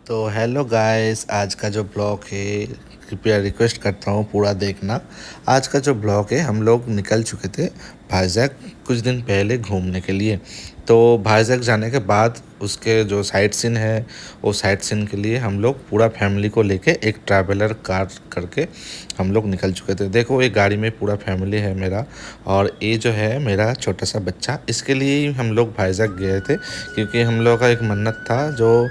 तो hello guys, आज का जो ब्लॉग है कृपया रिक्वेस्ट करता हूँ पूरा देखना। आज का जो ब्लॉग है, हम लोग निकल चुके थे भाईजैग कुछ दिन पहले घूमने के लिए। तो भाईजैग जाने के बाद उसके जो साइट सीन है, वो साइट सीन के लिए हम लोग पूरा फैमिली को लेके एक ट्रैवलर कार करके हम लोग निकल चुके थे। देखो, एक गाड़ी में पूरा फैमिली है मेरा, और ये जो है मेरा छोटा सा बच्चा। इसके लिए ही हम लोग भाईजैग गए थे, क्योंकि हम लोग का एक मन्नत था जो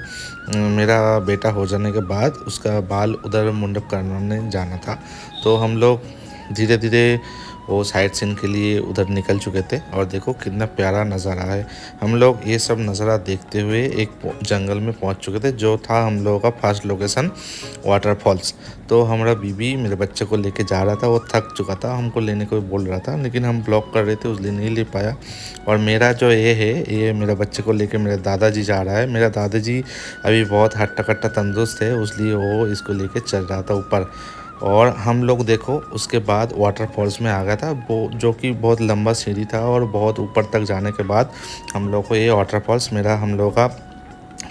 मेरा बेटा हो जाने के बाद उसका बाल उधर मुंडप करवाने जाना था। तो हम लोग धीरे धीरे वो साइट सीन के लिए उधर निकल चुके थे। और देखो कितना प्यारा नज़ारा है। हम लोग ये सब नज़ारा देखते हुए एक जंगल में पहुंच चुके थे, जो था हम लोगों का फर्स्ट लोकेशन वाटरफॉल्स। तो हमारा बीबी मेरे बच्चे को लेके जा रहा था, वो थक चुका था, हमको लेने को बोल रहा था, लेकिन हम ब्लॉक कर रहे थे इसलिए नहीं ले पाया। और मेरा जो ये है, ये मेरे बच्चे को लेके मेरे दादाजी जा रहा है। मेरा दादाजी अभी बहुत हट्टा कट्टा तंदुरुस्त है, इसलिए वो इसको लेके चल रहा था ऊपर। और हम लोग देखो उसके बाद वाटरफॉल्स में आ गया था, वो जो कि बहुत लंबा सीढ़ी था, और बहुत ऊपर तक जाने के बाद हम लोग को ये वाटरफॉल्स मेरा हम लोग का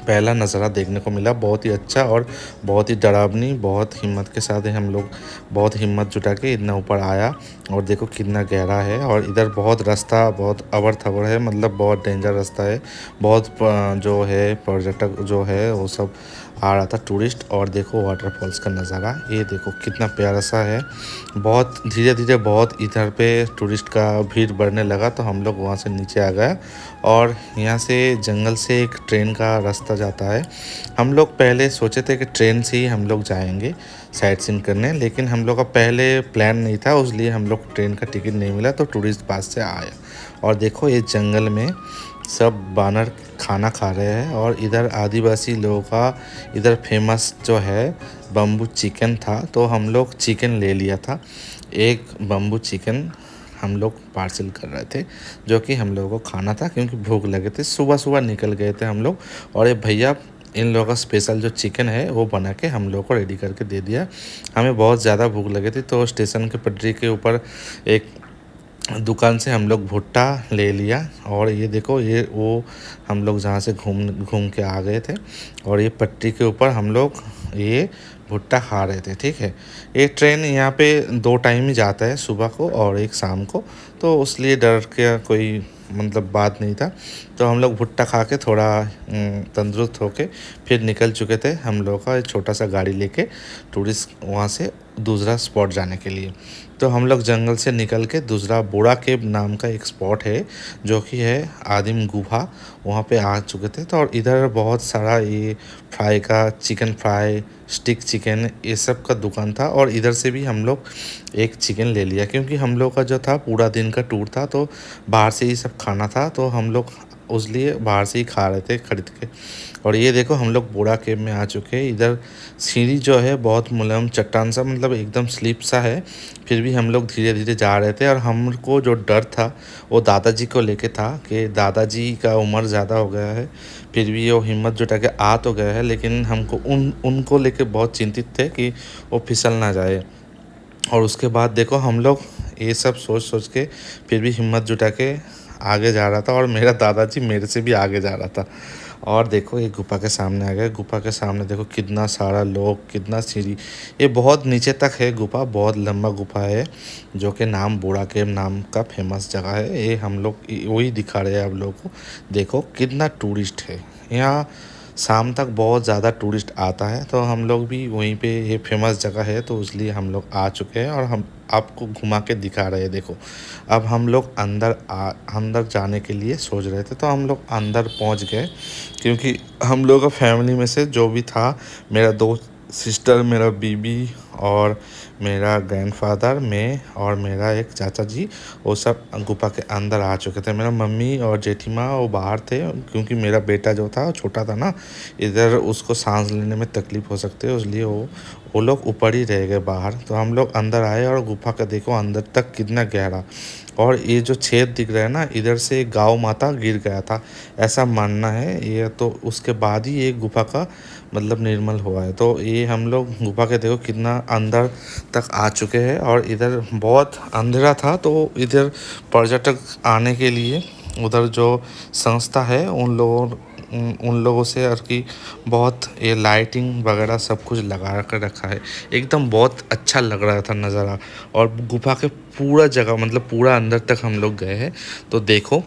पहला नज़ारा देखने को मिला। बहुत ही अच्छा और बहुत ही डरावनी, बहुत हिम्मत के साथ ही हम लोग बहुत हिम्मत जुटा के इतना ऊपर आया। और देखो कितना गहरा है, और इधर बहुत रास्ता बहुत अवर थवर है, मतलब बहुत डेंजर रास्ता है। बहुत जो है पर्यटक जो है वो सब आ रहा था, टूरिस्ट। और देखो वाटरफॉल्स का नज़ारा, ये देखो कितना प्यारा सा है। बहुत धीरे धीरे बहुत इधर पे टूरिस्ट का भीड़ बढ़ने लगा, तो हम लोग वहाँ से नीचे आ गए। और यहाँ से जंगल से एक ट्रेन का रास्ता जाता है। हम लोग पहले सोचे थे कि ट्रेन से ही हम लोग जाएंगे साइट सीन करने, लेकिन हम लोग का पहले प्लान नहीं था, इसलिए हम लोग ट्रेन का टिकट नहीं मिला, तो टूरिस्ट पास से आया। और देखो ये जंगल में सब बानर खाना खा रहे हैं, और इधर आदिवासी लोगों का इधर फेमस जो है बम्बू चिकन था, तो हम लोग चिकन ले लिया था। एक बम्बू चिकन हम लोग पार्सल कर रहे थे, जो कि हम लोगों को खाना था, क्योंकि भूख लगे थे। सुबह सुबह निकल गए थे हम लोग, और ये भैया इन लोगों का स्पेशल जो चिकन है वो बना के हम लोगों को रेडी करके दे दिया। हमें बहुत ज़्यादा भूख लगी थी, तो स्टेशन के पटरी के ऊपर एक दुकान से हम लोग भुट्टा ले लिया। और ये देखो, ये वो हम लोग जहाँ से घूम घूम के आ गए थे, और ये पट्टी के ऊपर हम लोग ये भुट्टा खा रहे थे। ठीक है, ये ट्रेन यहाँ पे 2 टाइम ही जाता है, सुबह को और एक शाम को, तो उसलिए डर के कोई मतलब बात नहीं था। तो हम लोग भुट्टा खा के थोड़ा तंदुरुस्त होके फिर निकल चुके थे हम लोग का एक छोटा सा गाड़ी लेके टूरिस्ट वहाँ से दूसरा स्पॉट जाने के लिए। तो हम लोग जंगल से निकल के दूसरा बोड़ा केव नाम का एक स्पॉट है, जो कि है आदिम गुफा, वहाँ पे आ चुके थे। तो और इधर बहुत सारा ये फ्राई का चिकन फ्राई, स्टिक चिकन, ये सब का दुकान था। और इधर से भी हम लोग एक चिकन ले लिया, क्योंकि हम लोग का जो था पूरा दिन का टूर था, तो बाहर से ही सब खाना था, तो हम लोग उसलिए बाहर से ही खा रहे थे खरीद के। और ये देखो हम लोग बोड़ा केव में आ चुके हैं। इधर सीढ़ी जो है बहुत मुलायम चट्टान सा, मतलब एकदम स्लिप सा है, फिर भी हम लोग धीरे धीरे जा रहे थे। और हमको जो डर था वो दादाजी को लेके था, कि दादाजी का उम्र ज़्यादा हो गया है, फिर भी वो हिम्मत जुटा के आ तो गए हैं, लेकिन हमको उनको लेके बहुत चिंतित थे कि वो फिसल ना जाए। और उसके बाद देखो हम लोग ये सब सोच सोच के फिर भी हिम्मत जुटा के आगे जा रहा था, और मेरा दादाजी मेरे से भी आगे जा रहा था। और देखो ये गुफा के सामने आ गए। गुफा के सामने देखो कितना सारा लोग, कितना सीढ़ी, ये बहुत नीचे तक है गुफा, बहुत लंबा गुफा है, जो कि नाम बूढ़ा केव नाम का फेमस जगह है। ये हम लोग वही दिखा रहे हैं आप लोगों को। देखो कितना टूरिस्ट है यहाँ, शाम तक बहुत ज़्यादा टूरिस्ट आता है, तो हम लोग भी वहीं पे, ये फेमस जगह है तो इसलिए हम लोग आ चुके हैं, और हम आपको घुमा के दिखा रहे हैं। देखो अब हम लोग अंदर जाने के लिए सोच रहे थे, तो हम लोग अंदर पहुंच गए, क्योंकि हम लोग का फैमिली में से जो भी था, मेरा दो सिस्टर, मेरा बीबी, और मेरा ग्रैंडफादर, मैं और मेरा एक चाचा जी, वो सब गुफा के अंदर आ चुके थे। मेरा मम्मी और जेठीमा वो बाहर थे, क्योंकि मेरा बेटा जो था छोटा था ना, इधर उसको सांस लेने में तकलीफ़ हो सकती है, इसलिए वो लोग ऊपर ही रह गए बाहर। तो हम लोग अंदर आए, और गुफा का देखो अंदर तक कितना गहरा। और ये जो छेद दिख रहा है ना, इधर से गाँव माता गिर गया था, ऐसा मानना है ये। तो उसके बाद ही ये गुफा का मतलब निर्मल हुआ है। तो ये हम लोग गुफा के देखो कितना अंदर तक आ चुके हैं, और इधर बहुत अंधेरा था, तो इधर पर्यटक आने के लिए उधर जो संस्था है उन लोगों उन लोगों से और कि बहुत ये लाइटिंग वगैरह सब कुछ लगा कर रखा है, एकदम बहुत अच्छा लग रहा था नज़ारा। और गुफा के पूरा जगह मतलब पूरा अंदर तक हम लोग गए हैं, तो देखो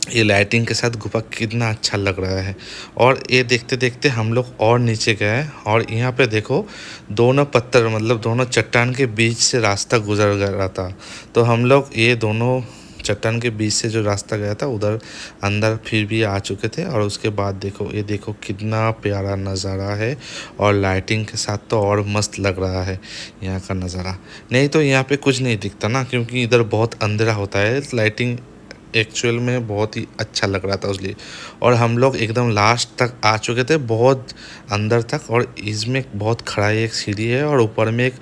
ये लाइटिंग के साथ गुफा कितना अच्छा लग रहा है। और ये देखते देखते हम लोग और नीचे गए, और यहाँ पे देखो दोनों पत्थर मतलब दोनों चट्टान के बीच से रास्ता गुजर रहा था। तो हम लोग ये दोनों चट्टान के बीच से जो रास्ता गया था उधर अंदर फिर भी आ चुके थे। और उसके बाद देखो ये देखो कितना प्यारा नज़ारा है, और लाइटिंग के साथ तो और मस्त लग रहा है यहाँ का नज़ारा। नहीं तो यहाँ पे कुछ नहीं दिखता ना, क्योंकि इधर बहुत अंधेरा होता है, लाइटिंग एक्चुअल में बहुत ही अच्छा लग रहा था उसलिए। और हम लोग एकदम लास्ट तक आ चुके थे, बहुत अंदर तक। और इसमें बहुत खड़ा एक सीढ़ी है, और ऊपर में एक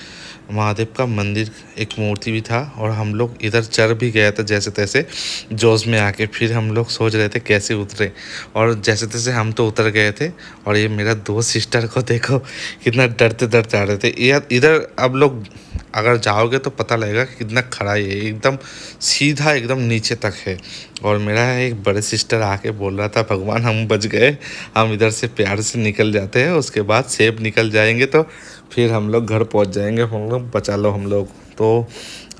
महादेव का मंदिर एक मूर्ति भी था। और हम लोग इधर चढ़ भी गया था जैसे तैसे जोश में आके। फिर हम लोग सोच रहे थे कैसे उतरे, और जैसे तैसे हम तो उतर गए थे। और ये मेरा दो सिस्टर को देखो कितना डरते डरते आ रहे थे। ये इधर अब लोग अगर जाओगे तो पता लगेगा कि कितना खड़ा है, एकदम सीधा एकदम नीचे तक है। और मेरा एक बड़े सिस्टर आके बोल रहा था भगवान हम बच गए, हम इधर से प्यार से निकल जाते हैं, उसके बाद सेफ निकल जाएंगे तो फिर हम लोग घर पहुंच जाएंगे, हम लोग बचा लो हम लोग। तो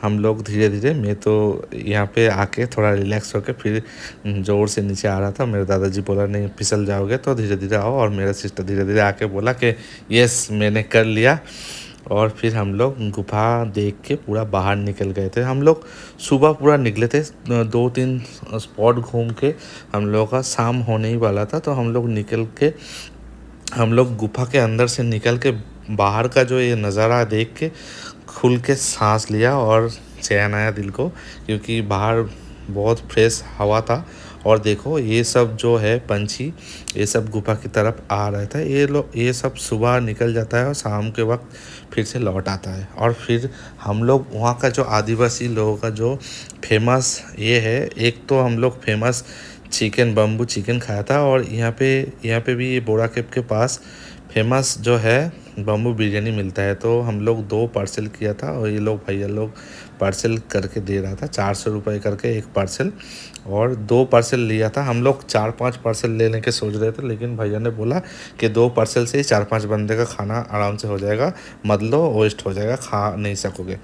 हम लोग धीरे धीरे, मैं तो यहाँ पे आके थोड़ा रिलैक्स होके फिर ज़ोर से नीचे आ रहा था। मेरे दादाजी बोला नहीं फिसल जाओगे तो धीरे धीरे आओ, और मेरा सिस्टर धीरे धीरे आके बोला कि यस मैंने कर लिया। और फिर हम लोग गुफा देख के पूरा बाहर निकल गए थे। हम लोग सुबह पूरा निकले थे, 2-3 स्पॉट घूम के हम लोग का शाम होने ही वाला था। तो हम लोग निकल के, हम लोग गुफा के अंदर से निकल के बाहर का जो ये नज़ारा देख के खुल के सांस लिया, और चैन आया दिल को, क्योंकि बाहर बहुत फ्रेश हवा था। और देखो ये सब जो है पंछी, ये सब गुफा की तरफ आ रहा था। ये सब सुबह निकल जाता है और शाम के वक्त फिर से लौट आता है। और फिर हम लोग वहाँ का जो आदिवासी लोगों का जो फेमस ये है, एक तो हम लोग फेमस चिकन बम्बू चिकन खाया था। और यहाँ पे भी ये बोरा केव के पास फेमस जो है बम्बू बिरयानी मिलता है। तो हम लोग 2 पार्सल किया था, और ये लोग भैया लोग पार्सल करके दे रहा था 400 रुपये करके एक पार्सल। और 2 पार्सल लिया था, हम लोग 4-5 पार्सल लेने के सोच रहे थे, लेकिन भैया ने बोला कि 2 पार्सल से ही 4-5 बंदे का खाना आराम से हो जाएगा, मत लो वेस्ट हो जाएगा, खा नहीं सकोगे।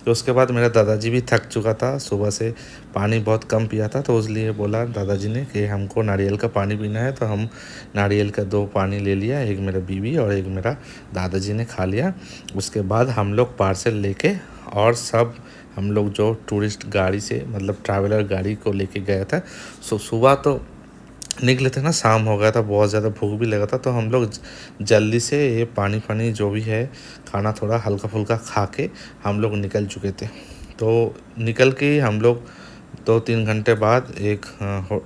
तो उसके बाद मेरा दादाजी भी थक चुका था, सुबह से पानी बहुत कम पिया था, तो इसलिए बोला दादाजी ने कि हमको नारियल का पानी पीना है। तो हम नारियल का 2 पानी ले लिया, एक मेरा बीवी और एक मेरा दादाजी ने खा लिया। उसके बाद हम लोग पार्सल लेके, और सब हम लोग जो टूरिस्ट गाड़ी से मतलब ट्रैवलर गाड़ी को लेके गया था। सुबह तो निकले थे ना, शाम हो गया था, बहुत ज़्यादा भूख भी लगा था। तो हम लोग जल्दी से ये पानी फानी जो भी है खाना थोड़ा हल्का फुल्का खा के हम लोग निकल चुके थे। तो निकल के हम लोग 2-3 घंटे बाद एक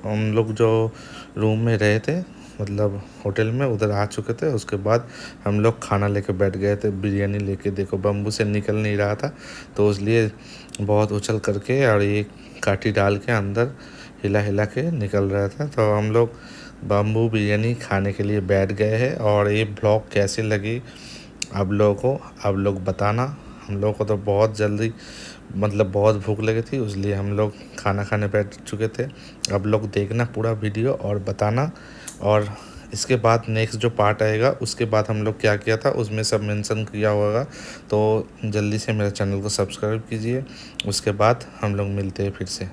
हम लोग जो रूम में रहे थे मतलब होटल में उधर आ चुके थे। उसके बाद हम लोग खाना लेके बैठ गए थे, बिरयानी लेके। देखो बम्बू से निकल नहीं रहा था, तो इसलिए बहुत उछल करके और ये काठी डाल के अंदर हिला हिला के निकल रहा था। तो हम लोग बम्बू बिरयानी खाने के लिए बैठ गए हैं। और ये ब्लॉग कैसी लगी आप लोगों को, आप लोग बताना। हम लोग को तो बहुत जल्दी मतलब बहुत भूख लगी थी, इसलिए हम लोग खाना खाने बैठ चुके थे। अब लोग देखना पूरा वीडियो और बताना। और इसके बाद नेक्स्ट जो पार्ट आएगा उसके बाद हम लोग क्या किया था उसमें सब मेंशन किया होगा। तो जल्दी से मेरे चैनल को सब्सक्राइब कीजिए। उसके बाद हम लोग मिलते हैं फिर से।